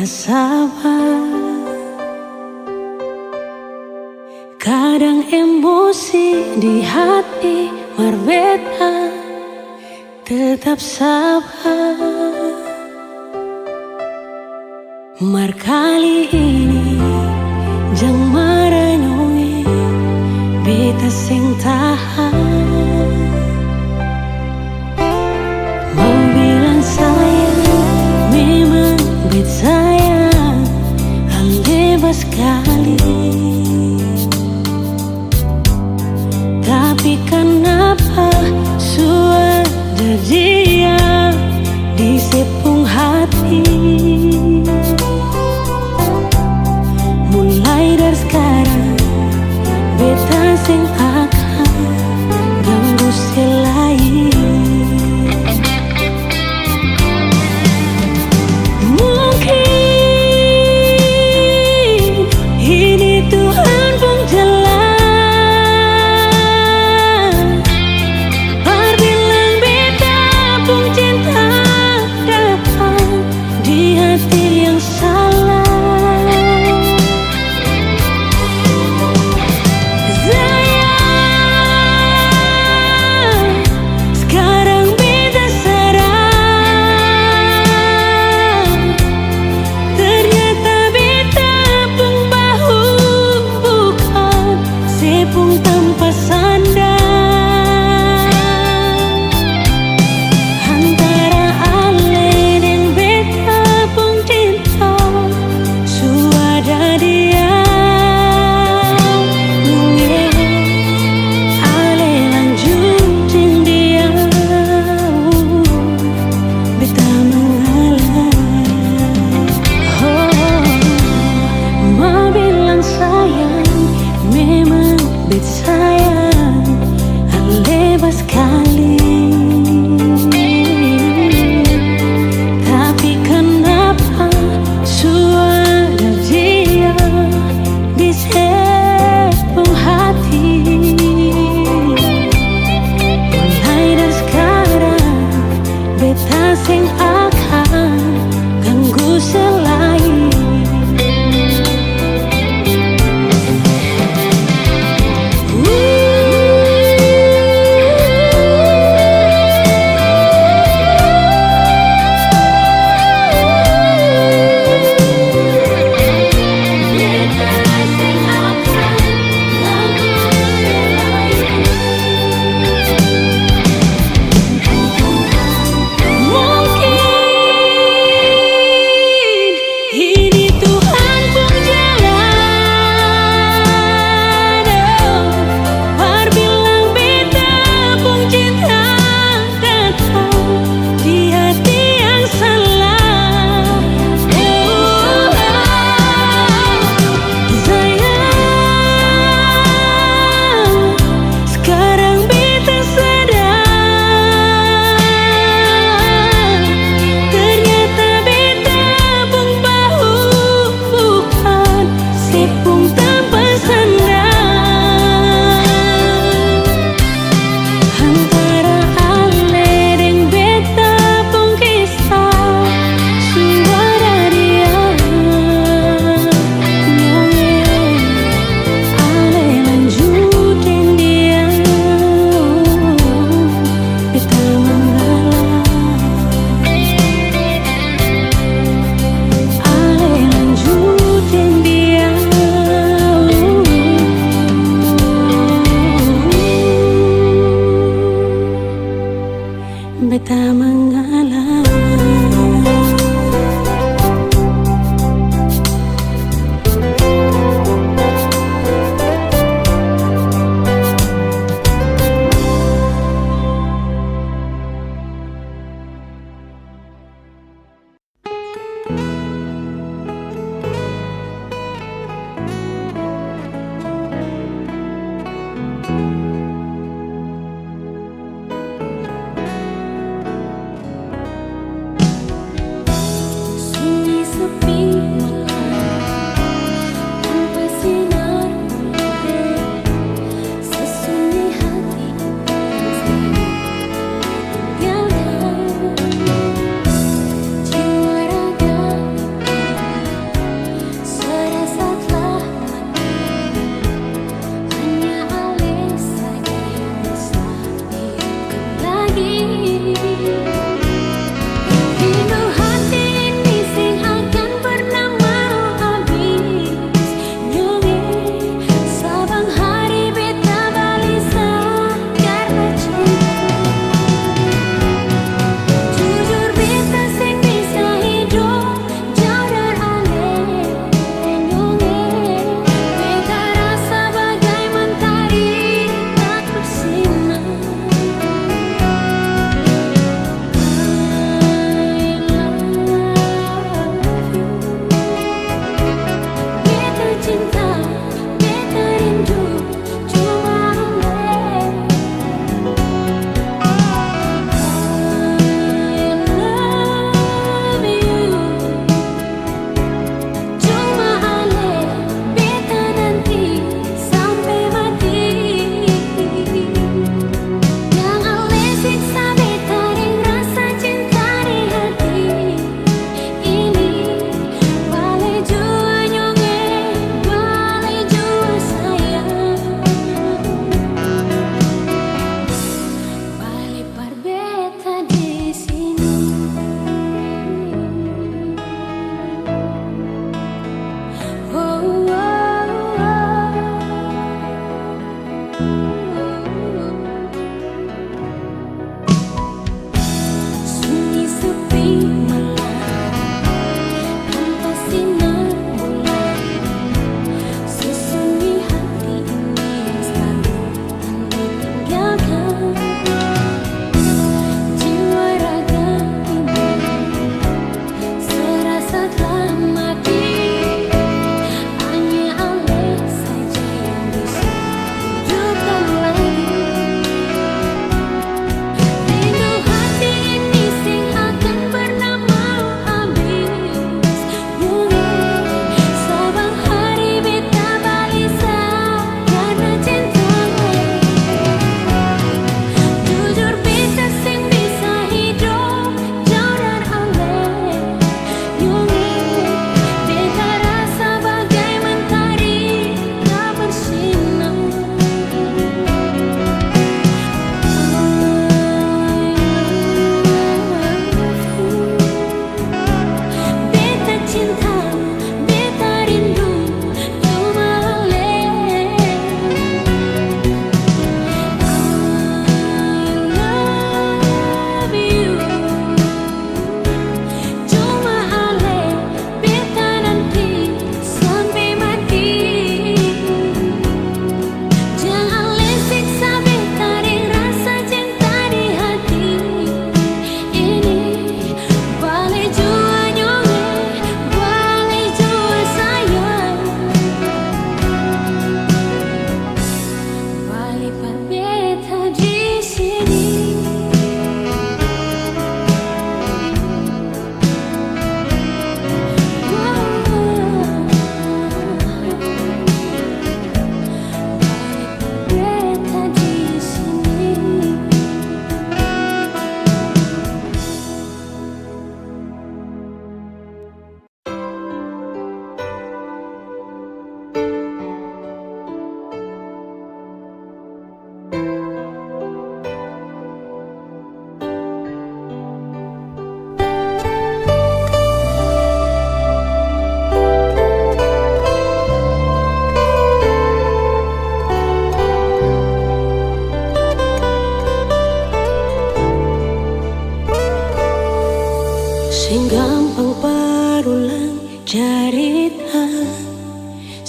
sabar. Kadang emosi di hati berbeda, tetap sabar. Mar kali ini jang merenungi beta sing tahan. Mau bilang sayang, memang bet sayang, hal bebas sekali. Tapi kenapa sudah dia di sepung hati? Mulai dari sekarang beta sing akan ganggu selain. Mungkin ini Tuhan pun jalan, bilang beta pun cinta datang di hati yang salah.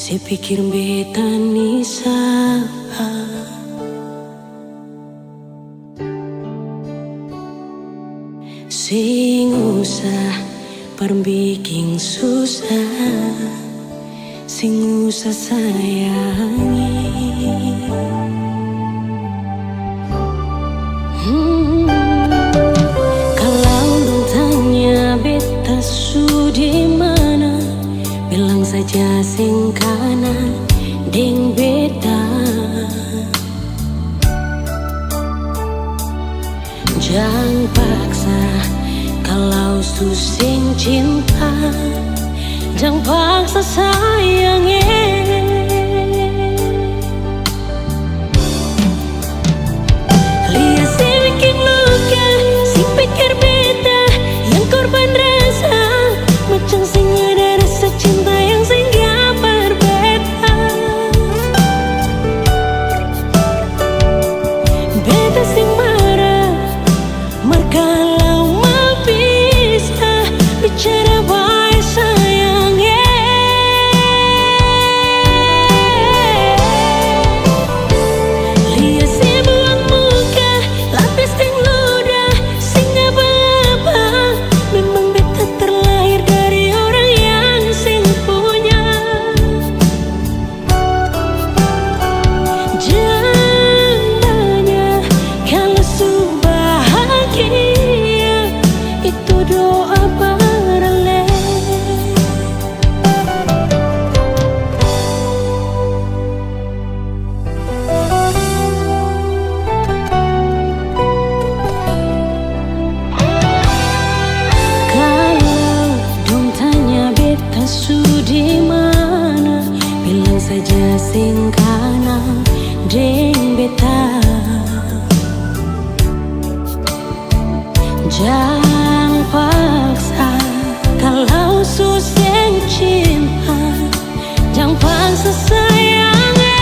Saya pikir beta ni salah, sing usah perbikin susah, sing usah sayangi. Kalau dong tanya beta su di mana, bilang saja sing kanan deng beta. Jangan paksa kalau su sing cinta, jangan paksa sayangnya. Lihat si bikin luka, si pikir beta yang korban rasa, macam sing ada rasa cinta yang sing gak berbeda. Beta sing marah, kalau mau bisa bicara baik sayangnya. Lihat si buang muka, lapis dan ludah, sing apa-apa. Memang beta terlahir dari orang yang sing punya. Jangan tanya kalau su bahagia, itu doa paralel. Kalau dong tanya beta su di mana, bilang saja sing kanan deng beta. Jangan paksa kalau su sing cinta, jangan paksa sayangnya.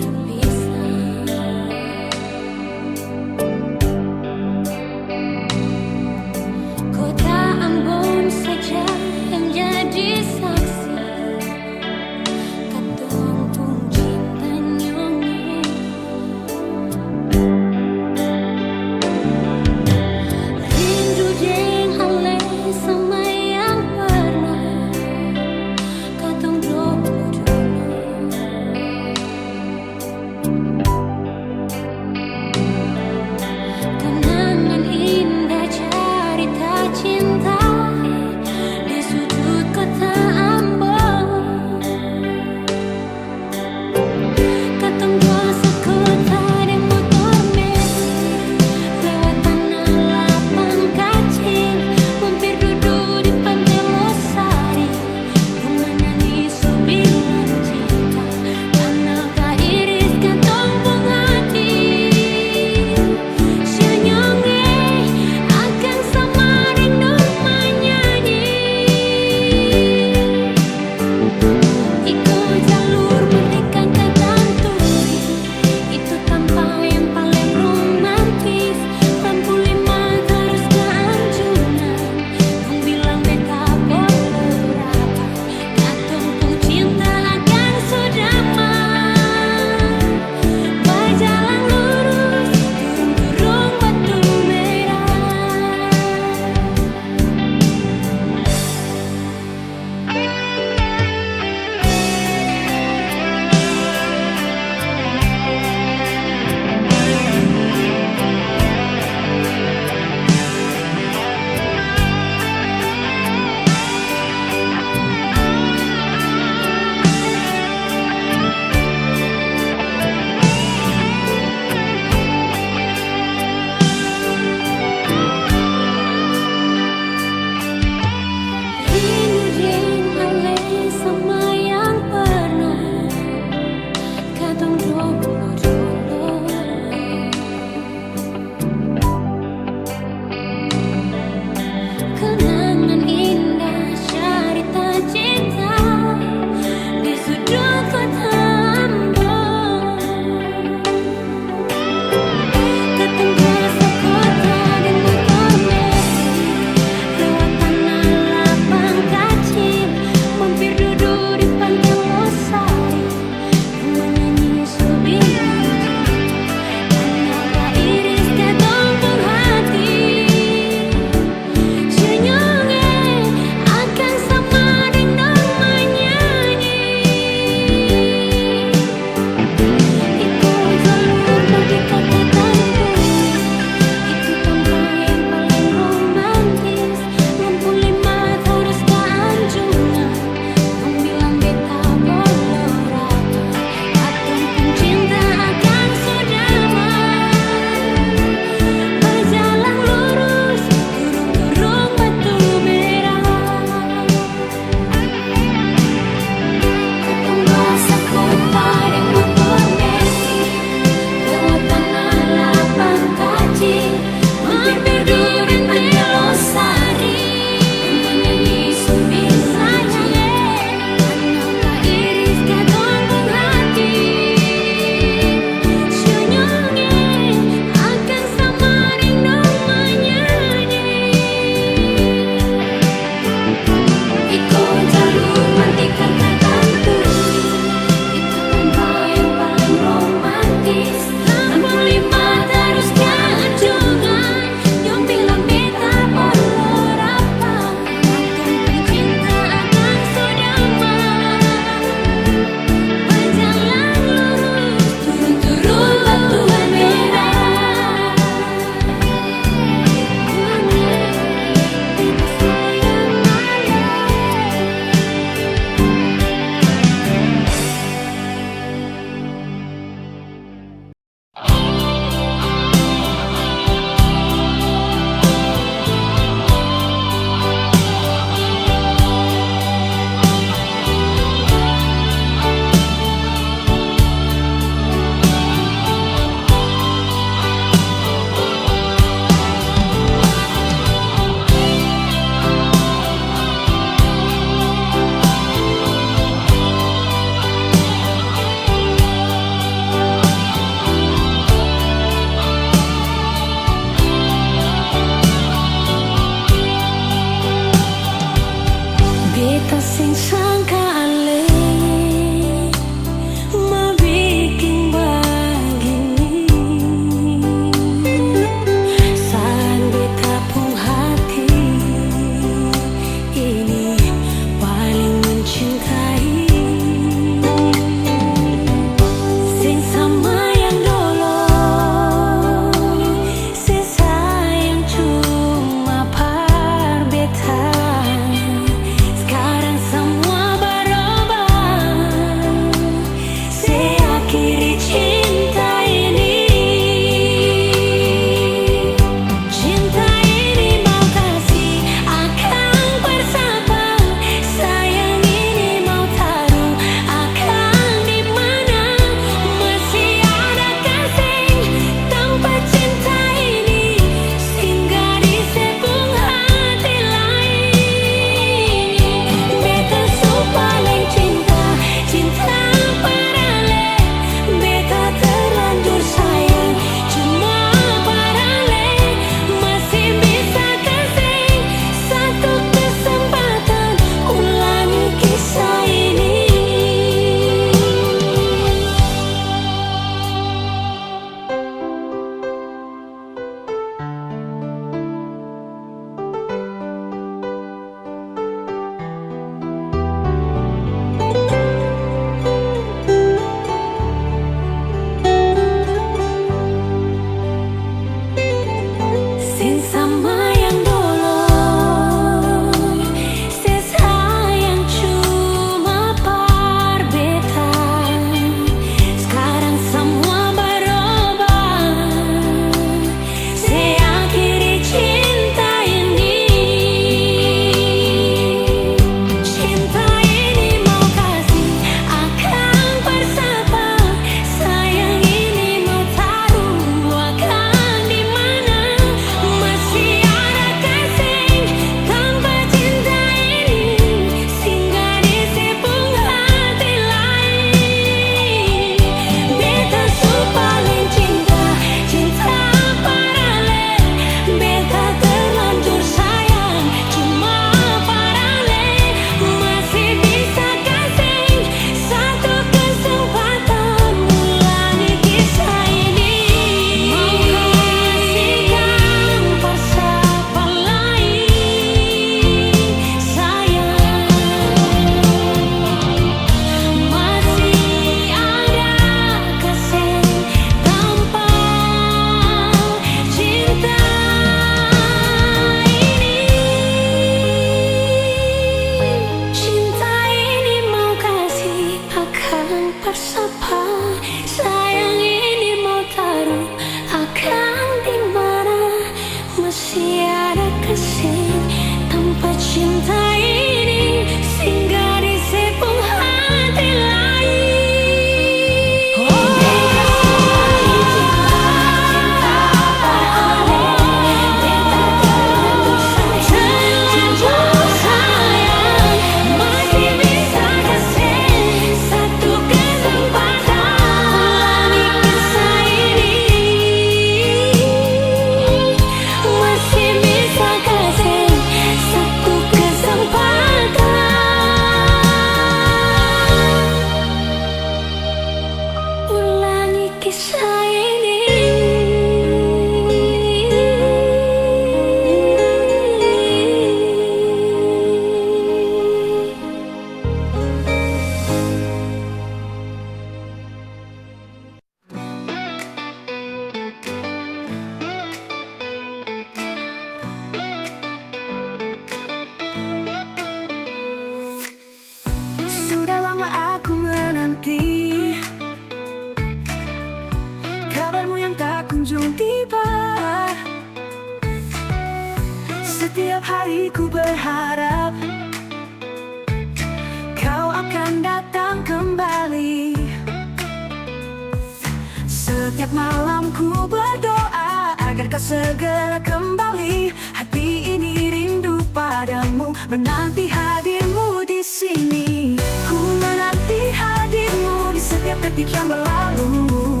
Setiap malam ku berdoa agar kau segera kembali. Hati ini rindu padamu, menanti hadirmu di sini. Ku menanti hadirmu di setiap detik yang berlalu.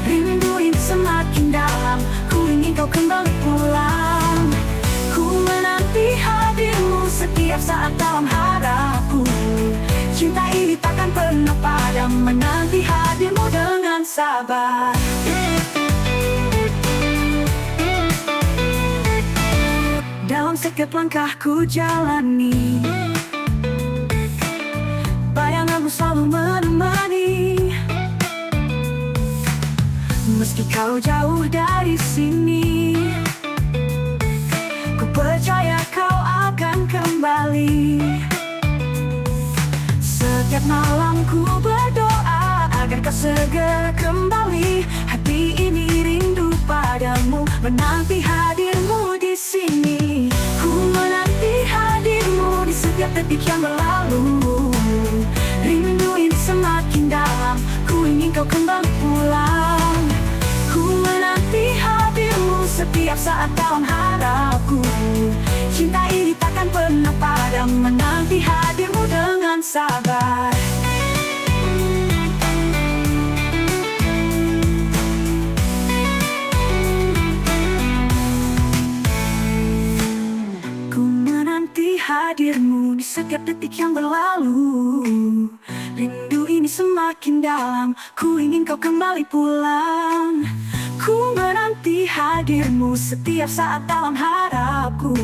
Rindu ini semakin dalam, ku ingin kau kembali pulang. Ku menanti hadirmu setiap saat dalam harapku. Cinta ini takkan pernah padam, menanti hadirmu dengan sabar. Dalam setiap langkah ku jalani, bayanganmu selalu menemani. Meski kau jauh dari sini, ku percaya kau akan kembali. Setiap malam ku berdoa agar kau segera kembali. Hati ini rindu padamu, menanti hadirmu di sini. Ku menanti hadirmu di setiap detik yang berlalu. Rindu ini semakin dalam, ku ingin kau kembali pulang. Ku menanti hadirmu setiap saat dalam harapku. Cinta ini takkan pernah padam, menanti hadirmu dengan sabar. Ku menanti hadirmu di setiap detik yang berlalu. Rindu ini semakin dalam, ku ingin kau kembali pulang. Ku menanti hadirmu setiap saat dalam harapku.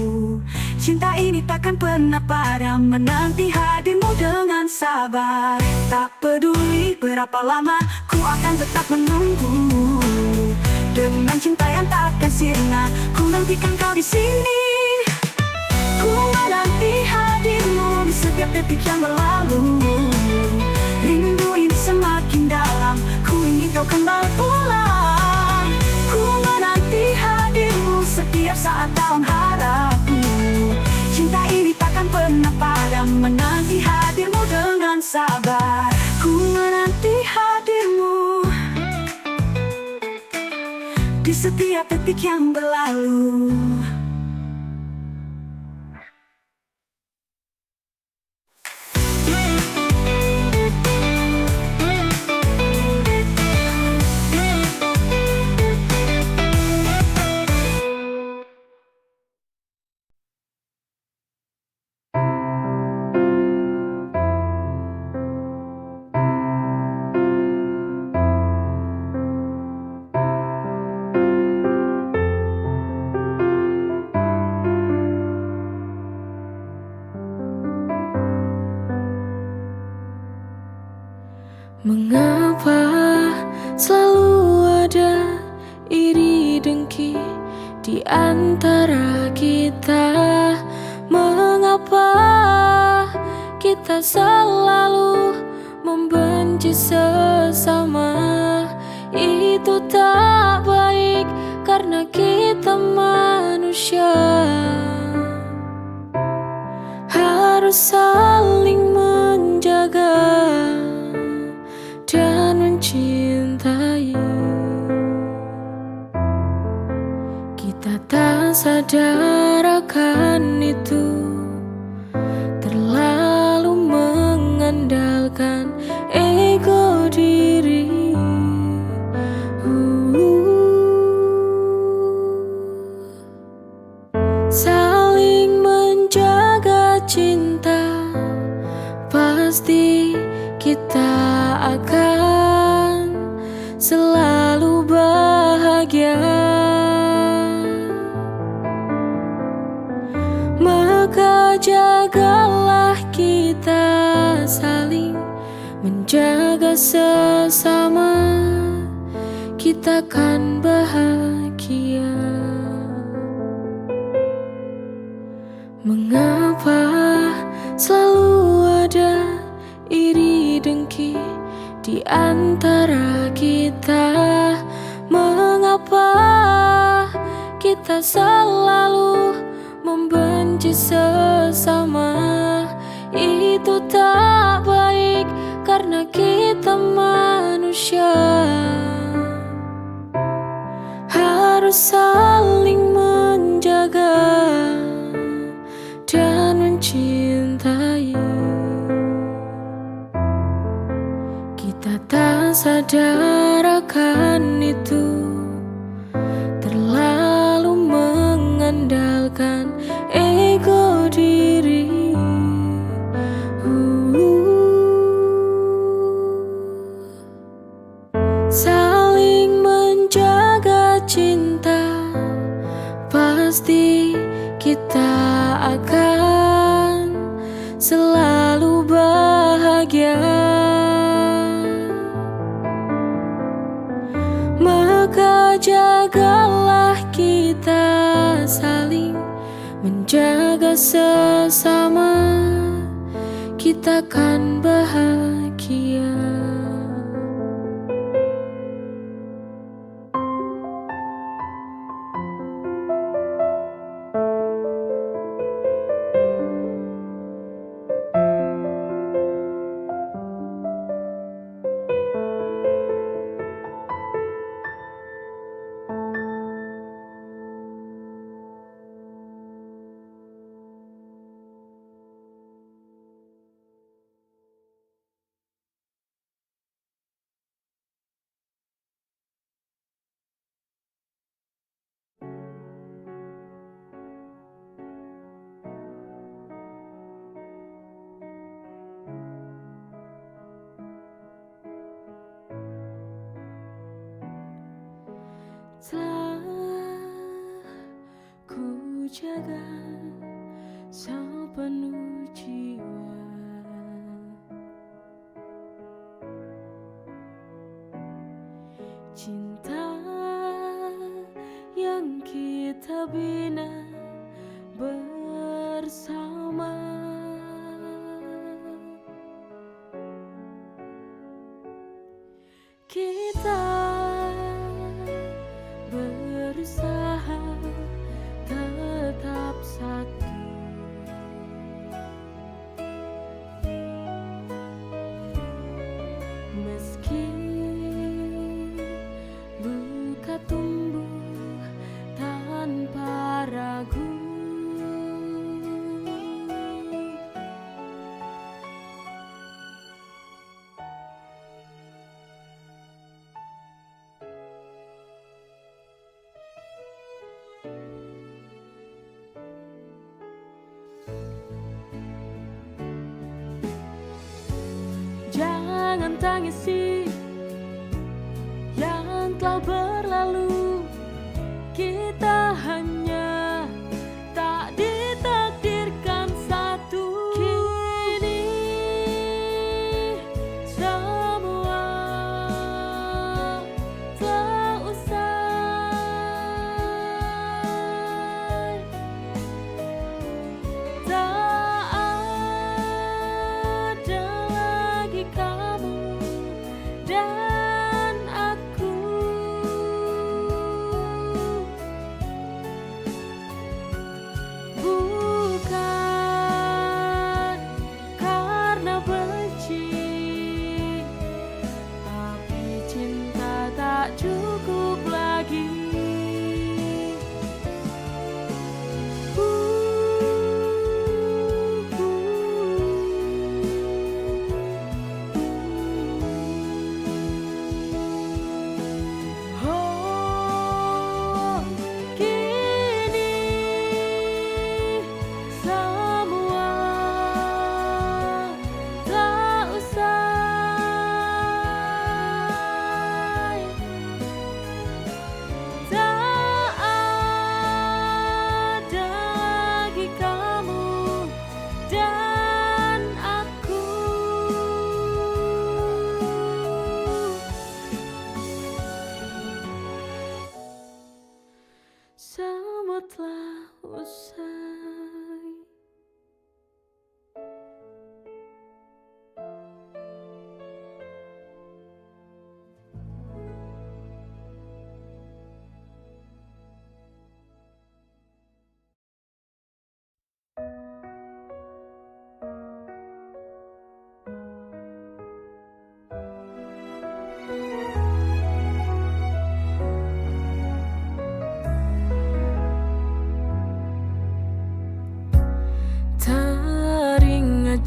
Cinta ini takkan pernah padam, menanti hadirmu dengan sabar. Tak peduli berapa lama, ku akan tetap menunggu. Dengan cinta yang takkan sirna, ku nantikan kau di sini. Ku menanti hadirmu di setiap detik yang berlalu. Rindu ini semakin dalam, ku ingin kau kembali pulang. Ku menanti hadirmu setiap saat dalam harapku. Cinta ini takkan pernah padam, menanti hadirmu dengan sabar. Ku menanti hadirmu di setiap detik yang berlalu. Mengapa selalu ada iri dengki di antara kita? Mengapa kita selalu membenci sesama? Itu tak baik karena kita manusia. Harus saling menjaga dan mencintai. Kita tak sadar akan itu, terlalu mengandalkan ego diri. Saling menjaga cinta, pasti kita akan selalu bahagia. Maka jagalah kita saling menjaga sesama, kita kan bahagia. Mengapa selalu ada iri dengki di antara kita? Mengapa kita selalu membenci sesama? Itu tak baik karena kita manusia. saling menjaga dan mencintai. Kita tak sadar akan itu, terlalu mengandalkan ego diri. Saling menjaga cinta, pasti kita akan selalu bahagia. Maka jagalah kita saling menjaga sesama, kita kan bahagia. Telah ku jaga sepenuh jiwa, cinta yang kita bina bersama. Kita berusaha tetap satu, meski luka tumbuh tanpa ragu. Jangan tangisi yang telah berlalu, kita hanya tak ditakdirkan satu. Kini semua telah usai, tak ada lagi kamu dan aku.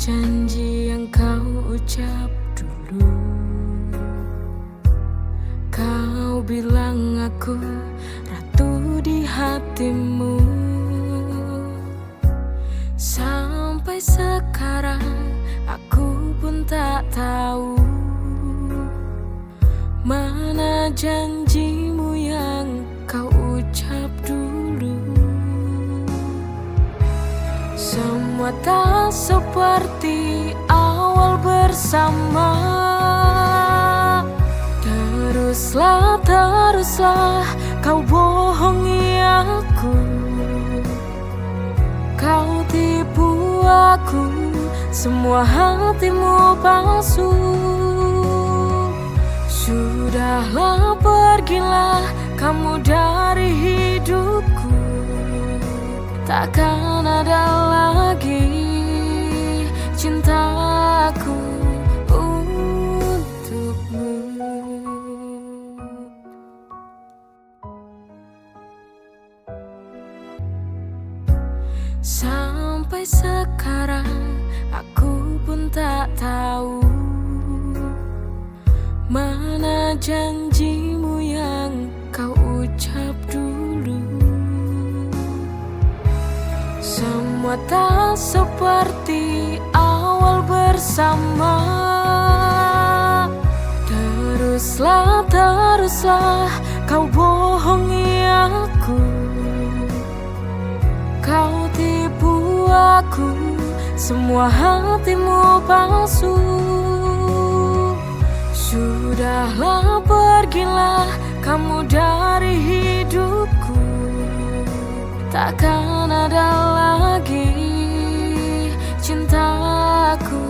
janji yang kau ucap dulu. Kau bilang aku ratu di hatimu. Sampai sekarang aku pun tak tahu mana janjimu yang kau ucap dulu. Semua tak seperti awal bersama. Teruslah kau bohongi aku. Kau tipu aku, semua hatimu palsu. Sudahlah, pergilah kamu dari hidupku. Takkan ada lagi cintaku untukmu. Sampai sekarang aku pun tak tahu mana janjimu yang kau ucap dulu. Semua tak seperti awal bersama. Teruslah kau bohongi aku. Kau tipu aku, semua hatimu palsu. Sudahlah, pergilah kamu dari hidupku. Takkan ada lagi cintaku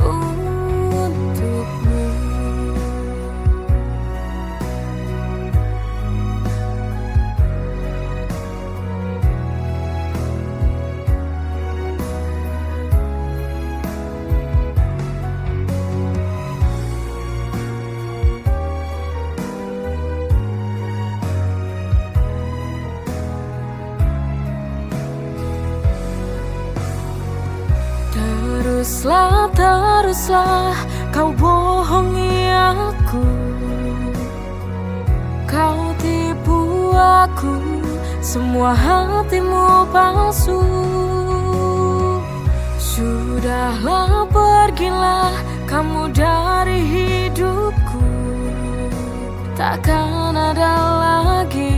untukmu. Teruslah kau bohongi aku. Kau tipu aku, semua hatimu palsu. Sudahlah, pergilah kamu dari hidupku. Takkan ada lagi